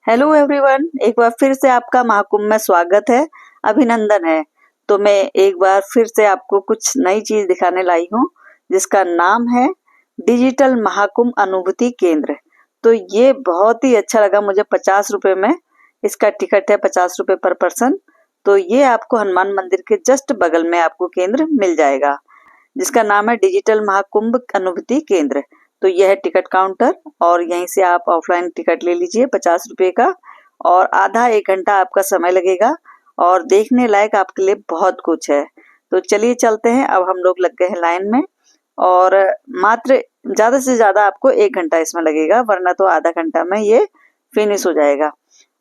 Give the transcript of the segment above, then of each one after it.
Hello everyone, एक बार फिर से आपका महाकुंभ में स्वागत है, अभिनंदन है। तो मैं एक बार फिर से आपको कुछ नई चीज दिखाने लाई हूँ जिसका नाम है डिजिटल महाकुंभ अनुभूति केंद्र। तो ये बहुत ही अच्छा लगा मुझे। 50 रुपए में इसका टिकट है, 50 रुपए पर पर्सन। तो ये आपको हनुमान मंदिर के जस्ट बगल में आपको केंद्र मिल जाएगा जिसका नाम है डिजिटल महाकुंभ अनुभूति केंद्र। तो यह है टिकट काउंटर और यहीं से आप ऑफलाइन टिकट ले लीजिए 50 रुपए का, और आधा 1 घंटा आपका समय लगेगा और देखने लायक आपके लिए बहुत कुछ है। तो चलिए चलते हैं। अब हम लोग लग गए हैं लाइन में और मात्र ज्यादा से ज्यादा आपको 1 घंटा इसमें लगेगा, वरना तो आधा घंटा में ये फिनिश हो जाएगा।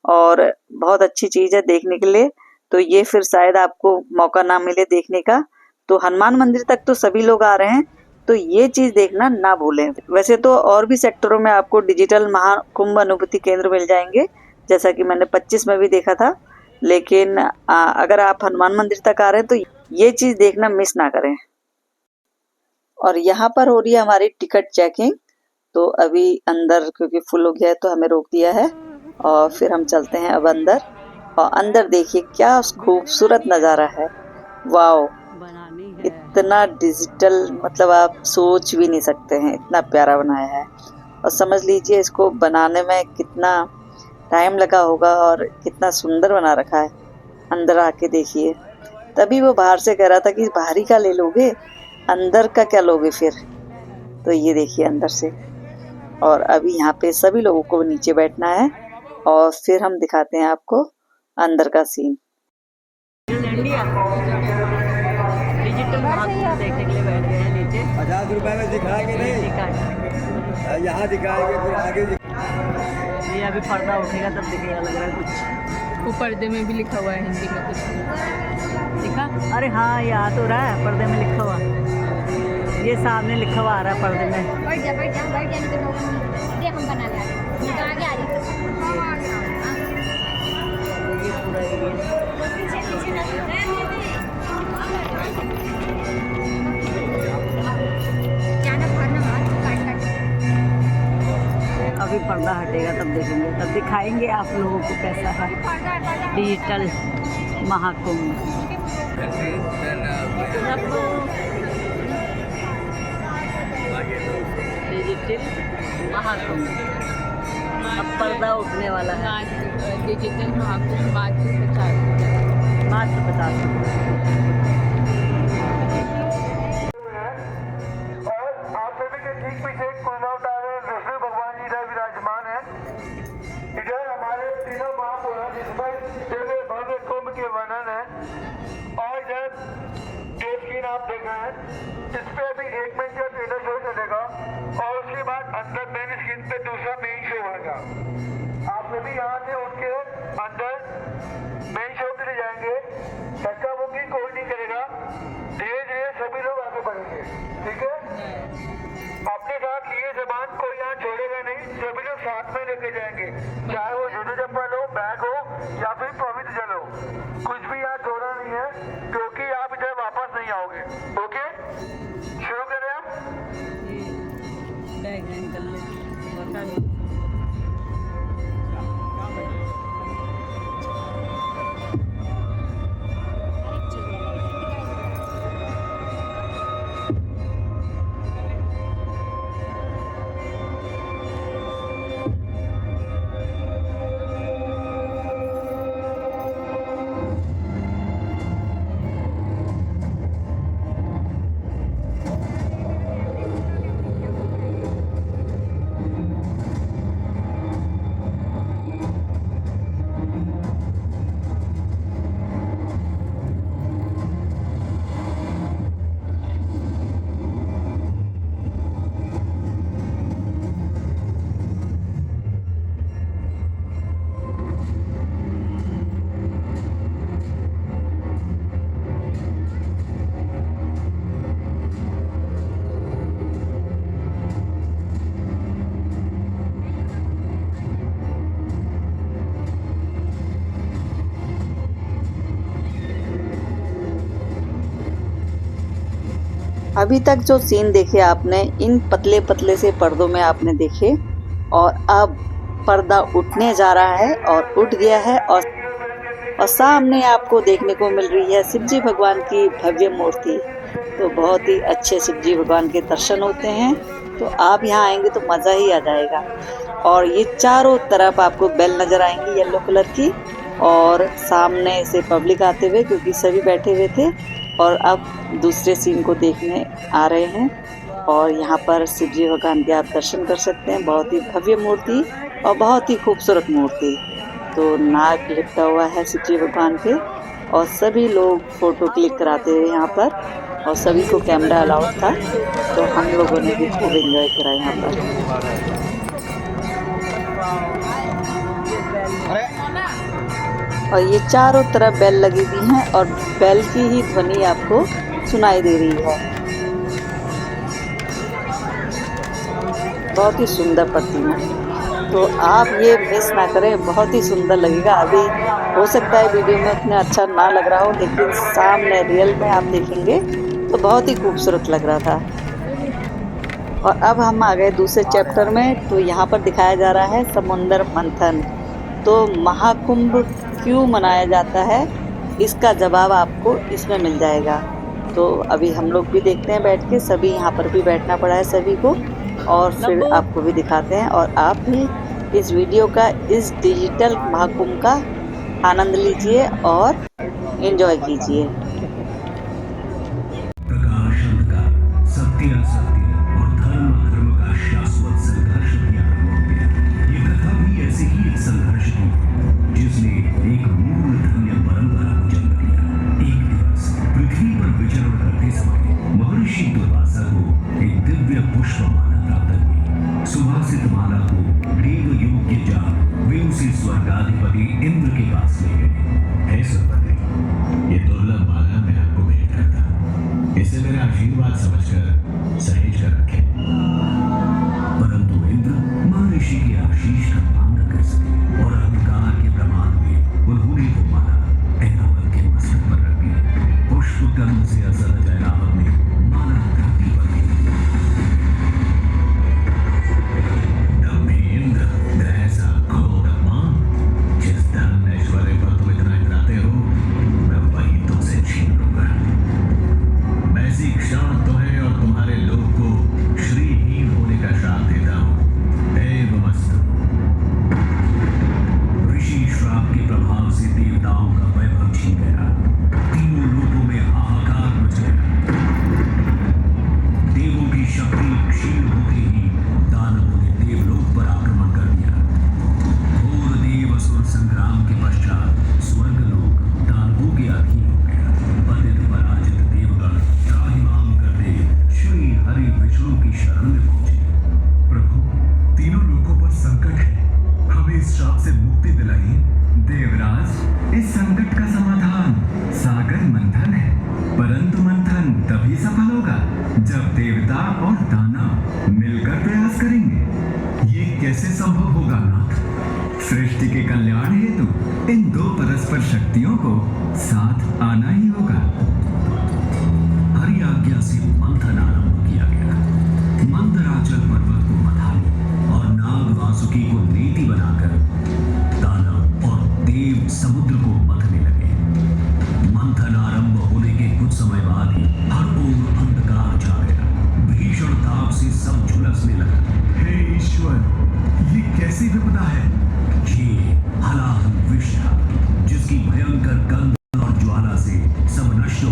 और बहुत अच्छी चीज है देखने के लिए। तो ये फिर शायद आपको मौका ना मिले देखने का। तो हनुमान मंदिर तक तो सभी लोग आ रहे हैं, तो ये चीज देखना ना भूलें। वैसे तो और भी सेक्टरों में आपको डिजिटल महाकुंभ अनुभूति केंद्र मिल जाएंगे, जैसा कि मैंने 25 में भी देखा था। लेकिन अगर आप हनुमान मंदिर तक आ रहे हैं तो ये चीज देखना मिस ना करें। और यहाँ पर हो रही है हमारी टिकट चेकिंग। तो अभी अंदर क्योंकि फुल हो गया है तो हमें रोक दिया है और फिर हम चलते हैं अब अंदर। और अंदर देखिए क्या खूबसूरत नज़ारा है। वाओ, इतना डिजिटल मतलब आप सोच भी नहीं सकते हैं, इतना प्यारा बनाया है। और समझ लीजिए इसको बनाने में कितना टाइम लगा होगा और कितना सुंदर बना रखा है। अंदर आके देखिए, तभी वो बाहर से कह रहा था कि बाहरी का ले लोगे, अंदर का क्या लोगे फिर। तो ये देखिए अंदर से। और अभी यहाँ पे सभी लोगों को नीचे बैठना है और फिर हम दिखाते हैं आपको अंदर का सीन। डिजिटल महाकुंभ देखने के लिए बैठ गए हैं नीचे। 50 रुपए में दिखाएंगे नहीं, यहाँ दिखाएंगे फिर आगे ये अभी पर्दा उठेगा तब दिखेगा, लग रहा है कुछ। वो पर्दे में भी लिखा हुआ है हिंदी में कुछ दिखा? अरे हाँ, ये आ तो रहा है पर्दे में लिखा हुआ। ये सामने लिखा हुआ आ रहा है पर्दे में। बैठ जा नहीं तो हम बना ले आगे आ रही ये पूरा एरिया अभी पर्दा हटेगा तब देखेंगे, तब दिखाएंगे आप लोगों को कैसा है डिजिटल महाकुंभ। डिजिटल महाकुंभ अब पर्दा उठने वाला है। डिजिटल महाकुंभ मात्र 50 आप देख रहे हैं, इस पे अभी 1 मिनट का ट्रेलर शो चलेगा और उसके बाद अंदर मेन स्क्रीन पे दूसरा मेन शो होगा। आप सभी यहाँ से उठ के अंदर मेन शो के लिए जाएंगे। धक्का मुक्की कोई नहीं करेगा, धीरे धीरे सभी लोग आगे बढ़ेंगे, ठीक है। अपने साथ लिए सामान कोई यहाँ छोड़ेगा नहीं, सभी लोग साथ में लेके जाएंगे, चाहे वो जूते चप्पल हो, बैग हो या फिर पवित्र जल हो, कुछ भी यहाँ छोड़ना नहीं है क्योंकि आप इधर वापस नहीं आओगे। ओके, शुरू करें हम। बैग निकल ले। अभी तक जो सीन देखे आपने इन पतले पतले से पर्दों में आपने देखे, और अब पर्दा उठने जा रहा है और उठ गया है और सामने आपको देखने को मिल रही है शिव जी भगवान की भव्य मूर्ति। तो बहुत ही अच्छे शिव जी भगवान के दर्शन होते हैं, तो आप यहाँ आएंगे तो मज़ा ही आ जाएगा। और ये चारों तरफ आपको बेल नज़र आएंगी येलो कलर की, और सामने से पब्लिक आते हुए, क्योंकि सभी बैठे हुए थे और अब दूसरे सीन को देखने आ रहे हैं। और यहाँ पर शिव जी भगवान के आप दर्शन कर सकते हैं। बहुत ही भव्य मूर्ति और बहुत ही खूबसूरत मूर्ति। तो नाग लिपटा हुआ है शिव जी भगवान पे, और सभी लोग फ़ोटो क्लिक कराते हुए यहाँ पर, और सभी को कैमरा अलाउड था, तो हम लोगों ने भी खूब एंजॉय करा यहाँ पर। और ये चारों तरफ बेल लगी हुई हैं और बेल की ही ध्वनि आपको सुनाई दे रही है। बहुत ही सुंदर प्रतिमा, तो आप ये मिस ना करें, बहुत ही सुंदर लगेगा। अभी हो सकता है वीडियो में उतना अच्छा ना लग रहा हो, लेकिन सामने रियल में आप देखेंगे तो बहुत ही खूबसूरत लग रहा था। और अब हम आ गए दूसरे चैप्टर में। तो यहाँ पर दिखाया जा रहा है समुद्र मंथन। तो महाकुंभ क्यों मनाया जाता है, इसका जवाब आपको इसमें मिल जाएगा। तो अभी हम लोग भी देखते हैं बैठ के, सभी यहाँ पर भी बैठना पड़ा है सभी को, और फिर आपको भी दिखाते हैं। और आप भी इस वीडियो का, इस डिजिटल महाकुंभ का आनंद लीजिए और एंजॉय कीजिए। प्रकाश अंधकार, सत्य असत्य और धर्म अधर्म का शाश्वत संघर्ष भी आरंभ हो गया। ये कथा भी ऐसे ही एक संघर्ष की, जिसने एक मूल धन्य परंपरा को जन्म दिया। एक दिवस पृथ्वी पर विचरण करते समय महर्षि दुर्वासा को एक दिव्य पुष्पमाला प्राप्त हुई। सुवासित माला को देव योग्य जान वे उसे स्वर्गाधिपति इंद्र के पास ले गए। हे सुरपति, ये दुर्लभ माला मैं आपको भेंट करता हूं, इसे मेरा आशीर्वाद समझकर सहेज कर रखें। परंतु इंद्र महर्षि के आशीष का मान न कर सके और अहंकार के प्रमाण में उन्होंने वो माला ऐरावत के मस्तक पर रख दी। पुष्प कर्म से असलज ऐरावत ने माला धरती पर दी। तब भी इंद्र ग्रह सा क्रोध अपमान, जिस धन ऐश्वर्य पर तुम इतना इतराते हो, मैं वही तुमसे छीन लूंगा। मैं इसी क्षण तुम्हें और तुम्हारे लोग को श्रीहीन होने का श्राप देता हूँ। एवमस्तु। ऋषि श्राप के प्रभाव से देवताओं का वैभव छिन गया। तीनों लोकों में हाहाकार मच गया। देवों की शक्ति क्षीण होते ही दानवों ने देवलोक पर आक्रमण कर दिया। घोर देव असुर संग्राम के पश्चात स्वर्गलोक दानवों के अधीन हो गया। पतित पराजित देवगण त्राहिमाम करते श्री हरि विष्णु की शरण में पहुंचे। प्रभु, तीनों लोगों पर संकट है, हमें इस श्राप से मुक्ति दिलाइए। देवराज, इस संकट का समाधान सागर मंथन है, परंतु मंथन तभी सफल होगा जब देवता और दानव मिलकर प्रयास करेंगे। ये कैसे संभव होगा नाथ? सृष्टि के कल्याण हेतु इन दो परस्पर शक्तियों को साथ आना ही होगा। हरि आज्ञा से मंथन आरंभ किया गया। मंदराचल पर्वत को मथाने और नाग वासुकी को नीति बनाकर दानव और देव समुद्र को मथने लगे। मंथन आरंभ होने के कुछ समय बाद ही हर ओर अंधकार छा गया। भीषण ताप से सब झुलसने लगा। हे ईश्वर, ये कैसी विपदा है? ये हलाहल विष था, जिसकी भयंकर गंध और ज्वाला से सब नष्ट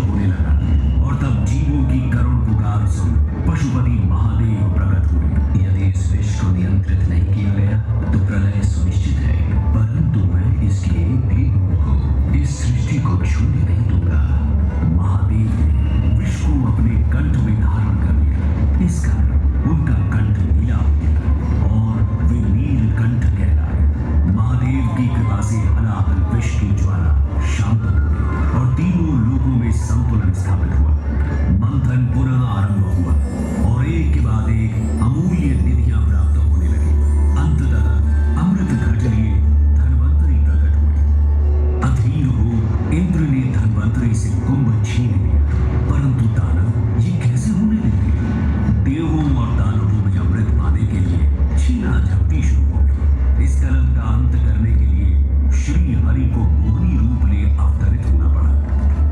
नारी को मोहनी रूप ले अवतरित होना पड़ा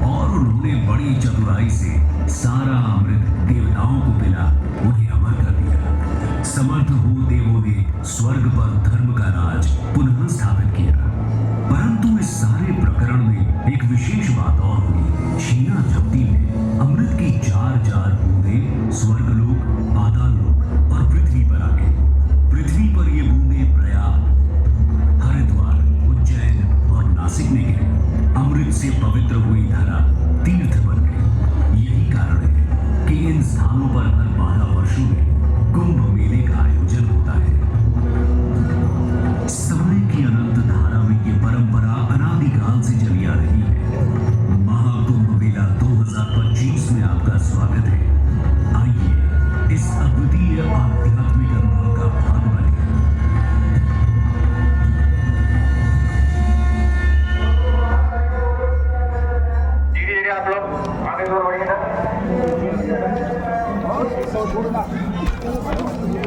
और उन्होंने बड़ी चतुराई से सारा अमृत देवताओं को पिला उन्हें अमर कर दिया। समर्थ हो देवों ने स्वर्ग पर धर्म का राज पुनः स्थापित किया। परंतु इस सारे प्रकरण में एक विशेष बात और हुई। क्षीणा तृप्ति में अमृत की 4 बूंदें स्वर्गलोक, पाताललोक और पृथ्वी पर आ गई। पृथ्वी पर ये बूंदें प्रयाग, हरिद्वार, उज्जैन और नासिक में गिरी। अमृत से पवित्र हुई धरा तीर्थ बन गई। यही कारण है कि इन स्थानों पर हर 12 वर्षों में कुंभ मेले का आयोजन होता है। समय की अनंत धारा में ये परंपरा अनादिकाल से चली आ रही है। महाकुंभ मेला 2025 में आपका स्वागत है। आइए इस अद्वितीय आध्यात्मिक अनुभव का भाग बने। धीरे धीरे आप लोग आगे की ओर बढ़िएगा।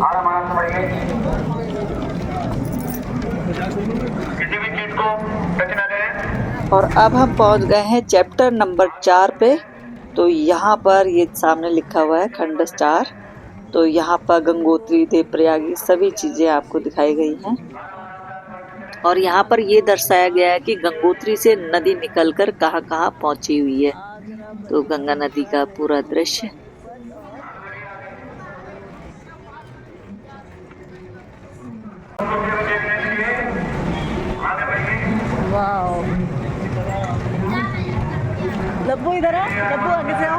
आराम से बढ़िए। किसी भी चीज को टच ना करें। और अब हम पहुंच गए हैं चैप्टर नंबर 4 पे। तो यहाँ पर ये सामने लिखा हुआ है खंड 4। तो यहाँ पर गंगोत्री, देवप्रयागी सभी चीज़ें आपको दिखाई गई हैं। और यहाँ पर ये दर्शाया गया है कि गंगोत्री से नदी निकलकर कहाँ कहाँ पहुँची हुई है। तो गंगा नदी का पूरा दृश्य। वाओ, लब्बू इधर है, लब्बू आगे से आओ।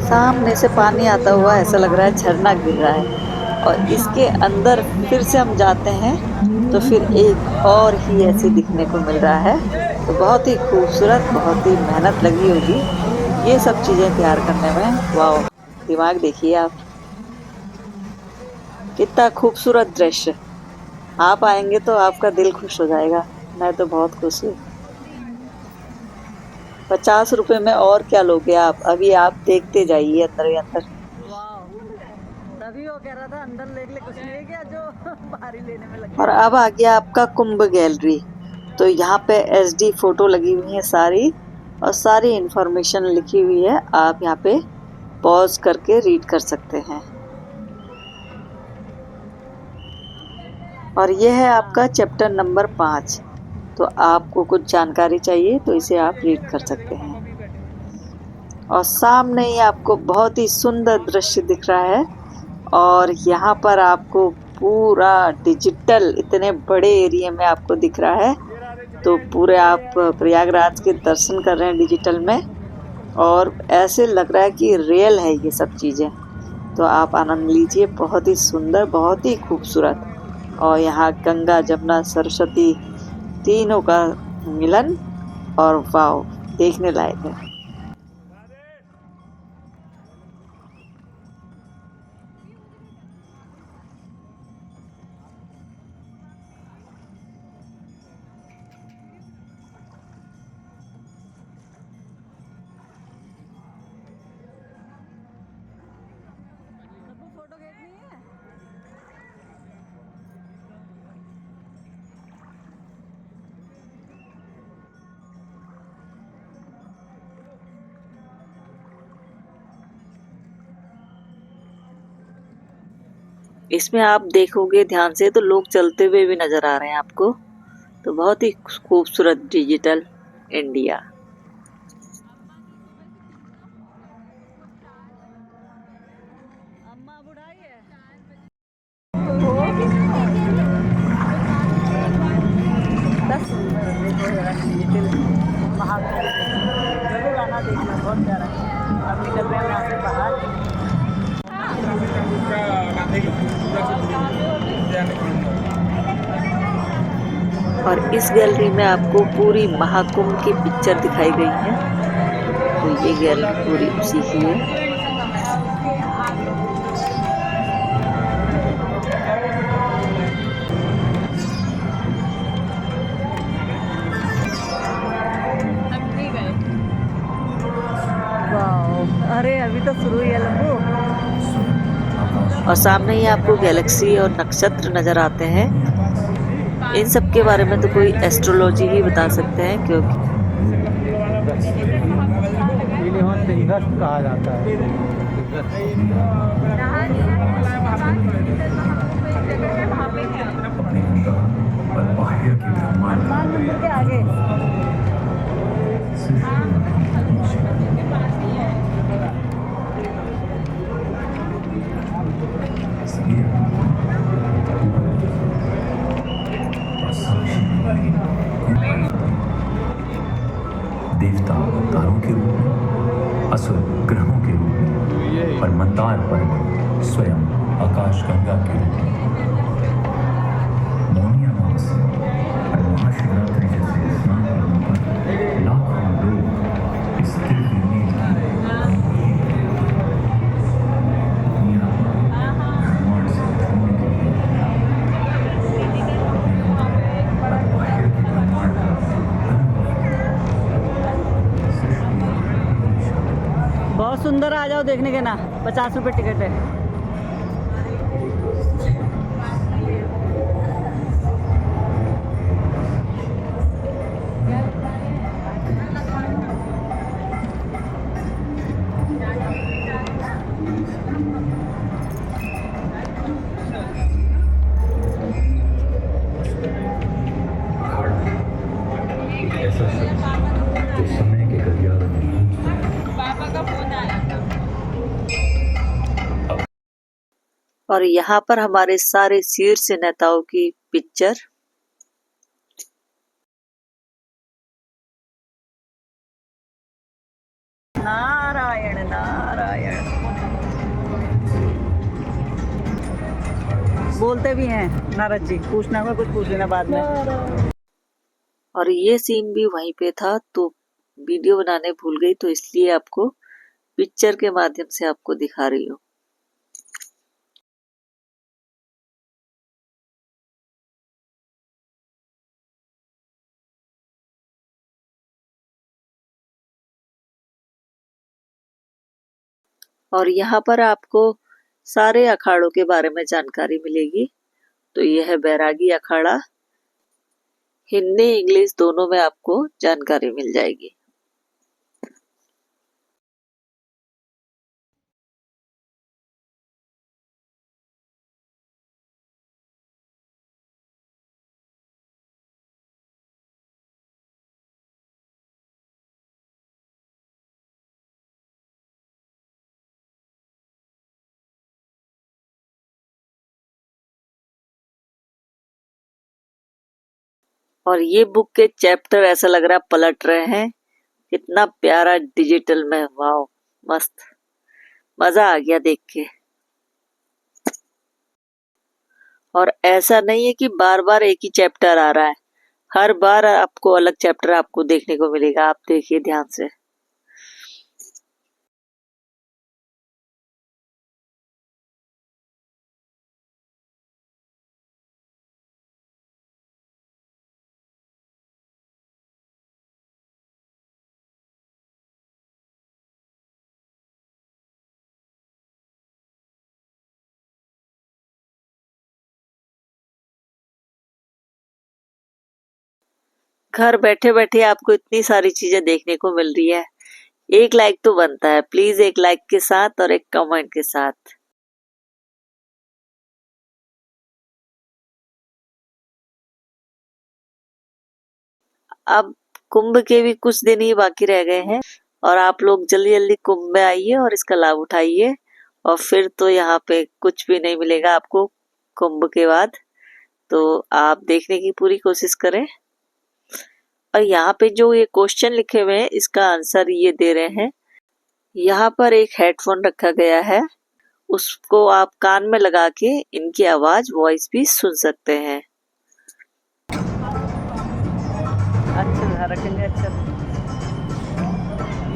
सामने से पानी आता हुआ ऐसा लग रहा है झरना गिर रहा है। और इसके अंदर फिर से हम जाते हैं तो फिर एक और ही ऐसे दिखने को मिल रहा है। तो बहुत ही खूबसूरत, बहुत ही मेहनत लगी होगी ये सब चीज़ें तैयार करने में। वाह, दिमाग देखिए आप, कितना खूबसूरत दृश्य। आप आएंगे तो आपका दिल खुश हो जाएगा। मैं तो बहुत खुश हूँ। 50 रुपए में और क्या लोगे आप। अभी आप देखते जाइए अंदर ही अंदर। तभी वो कह रहा था अंदर ले कुछ ले गया जो बाहरी लेने में लगा। और अब आ गया आपका कुंभ गैलरी। तो यहाँ पे SD फोटो लगी हुई है सारी, और सारी इंफॉर्मेशन लिखी हुई है। आप यहाँ पे पॉज करके रीड कर सकते हैं। और यह है आपका चैप्टर नंबर 5। तो आपको कुछ जानकारी चाहिए तो इसे आप रीड कर सकते हैं। और सामने ही आपको बहुत ही सुंदर दृश्य दिख रहा है। और यहाँ पर आपको पूरा डिजिटल इतने बड़े एरिया में आपको दिख रहा है। तो पूरे आप प्रयागराज के दर्शन कर रहे हैं डिजिटल में, और ऐसे लग रहा है कि रियल है ये सब चीज़ें। तो आप आनंद लीजिए। बहुत ही सुंदर, बहुत ही खूबसूरत। और यहाँ गंगा, जमुना, सरस्वती तीनों का मिलन, और वाव, देखने लायक है। फोटो खींचनी है। इसमें आप देखोगे ध्यान से तो लोग चलते हुए भी नजर आ रहे हैं आपको। तो बहुत ही खूबसूरत डिजिटल इंडिया। अम्मा बुढ़ाई है। जरूर आना देखना, बहुत प्यारा है। अब निकल रहे हैं यहाँ से बाहर। और इस गैलरी में आपको पूरी महाकुंभ की पिक्चर दिखाई गई है। तो ये गैलरी पूरी उसी की है। अरे अभी तो शुरू ही है लंबू। और सामने ही आपको गैलेक्सी और नक्षत्र नजर आते हैं। इन सब के बारे में तो कोई एस्ट्रोलॉजी ही बता सकते हैं, क्योंकि कहा जाता है। और बाहर के ब्रह्मांड हनुमान मंदिर के आगे। देवता तारों के रूप में, असुर ग्रहों के रूप में और मंदार पर्वत स्वयं आकाशगंगा के रूप में। मौनिया मास और महाशिवरात्रि जैसे स्नान पर्वों पर लाखों लोग इस दिव्य मेले की अनुभूति अपनी आत्मा ब्रह्मांड से जोड़ने के लिए और बाहर के ब्रह्मांड का बहुत सुंदर, आ जाओ देखने के ना। 50 रुपये टिकट है। ऐसा शख्स जो समय के गलियारों में घूमता है। पापा का फोन आया था। और यहाँ पर हमारे सारे शीर्ष नेताओं की पिक्चर। नारायण नारायण बोलते भी हैं नारद जी। पूछना होगा कुछ पूछ लेना बाद में। और ये सीन भी वहीं पे था, तो वीडियो बनाने भूल गई, तो इसलिए आपको पिक्चर के माध्यम से आपको दिखा रही हूँ। और यहाँ पर आपको सारे अखाड़ों के बारे में जानकारी मिलेगी। तो यह है बैरागी अखाड़ा। हिंदी इंग्लिश दोनों में आपको जानकारी मिल जाएगी। और ये बुक के चैप्टर ऐसा लग रहा है पलट रहे हैं। कितना प्यारा डिजिटल में, वाओ मस्त, मजा आ गया देख के। और ऐसा नहीं है कि बार बार एक ही चैप्टर आ रहा है, हर बार आपको अलग चैप्टर आपको देखने को मिलेगा। आप देखिए ध्यान से। घर बैठे बैठे आपको इतनी सारी चीजें देखने को मिल रही है। एक लाइक तो बनता है, प्लीज एक लाइक के साथ और एक कमेंट के साथ। अब कुंभ के भी कुछ दिन ही बाकी रह गए हैं और आप लोग जल्दी जल्दी कुंभ में आइए और इसका लाभ उठाइए। और फिर तो यहाँ पे कुछ भी नहीं मिलेगा आपको कुंभ के बाद, तो आप देखने की पूरी कोशिश करें। और यहाँ पे जो ये क्वेश्चन लिखे हुए हैं इसका आंसर ये दे रहे हैं। यहाँ पर एक हेडफोन रखा गया है, उसको आप कान में लगा के इनकी आवाज वॉइस भी सुन सकते हैं। अच्छा रखेंगे। अच्छा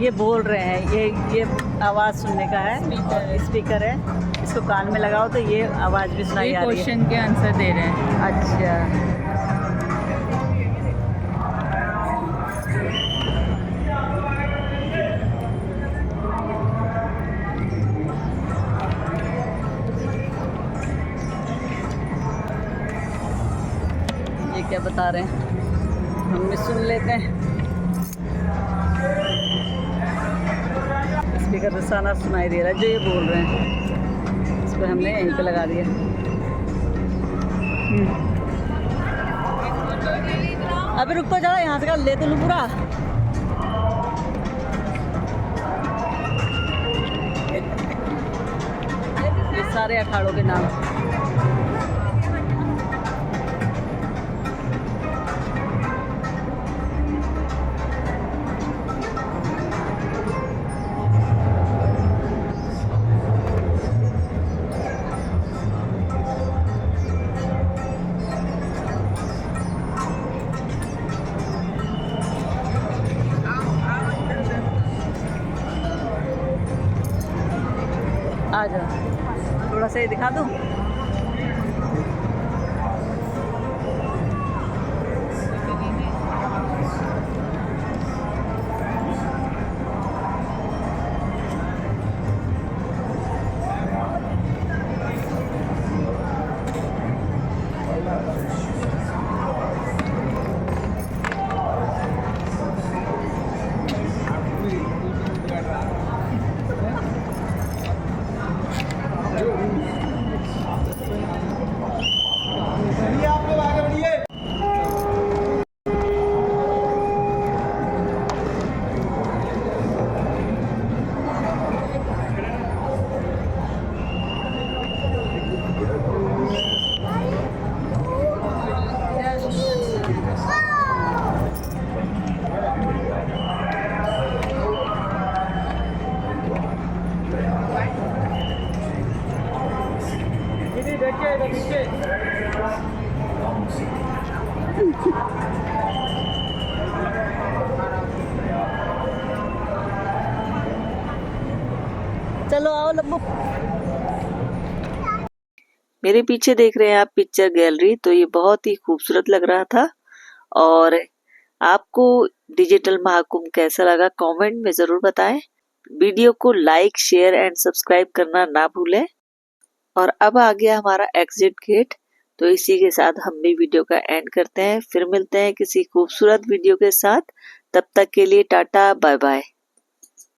ये बोल रहे हैं, ये आवाज़ सुनने का है, स्पीकर है, इसको कान में लगाओ तो ये आवाज़ भी सुनाई आ रही है। क्वेश्चन के आंसर दे रहे हैं। अच्छा बता रहे हैं, हम भी सुन लेते हैं। स्पीकर से सारा सुनाई दे रहा है जो ये बोल रहे हैं, इस पर हमने यहीं पे लगा दिया। अभी रुक तो जा, यहाँ से ले तो लूँ पूरा। ये सारे अखाड़ों के नाम। आ जा, थोड़ा सा ये दिखा दूँ। चलो आओ लब्बू। मेरे पीछे देख रहे हैं आप पिक्चर गैलरी, तो ये बहुत ही खूबसूरत लग रहा था। और आपको डिजिटल महाकुंभ कैसा लगा कमेंट में जरूर बताएं। वीडियो को लाइक, शेयर एंड सब्सक्राइब करना ना भूलें। और अब आ गया हमारा एग्जिट गेट, तो इसी के साथ हम भी वीडियो का एंड करते हैं। फिर मिलते हैं किसी खूबसूरत वीडियो के साथ। तब तक के लिए टाटा, बाय बाय।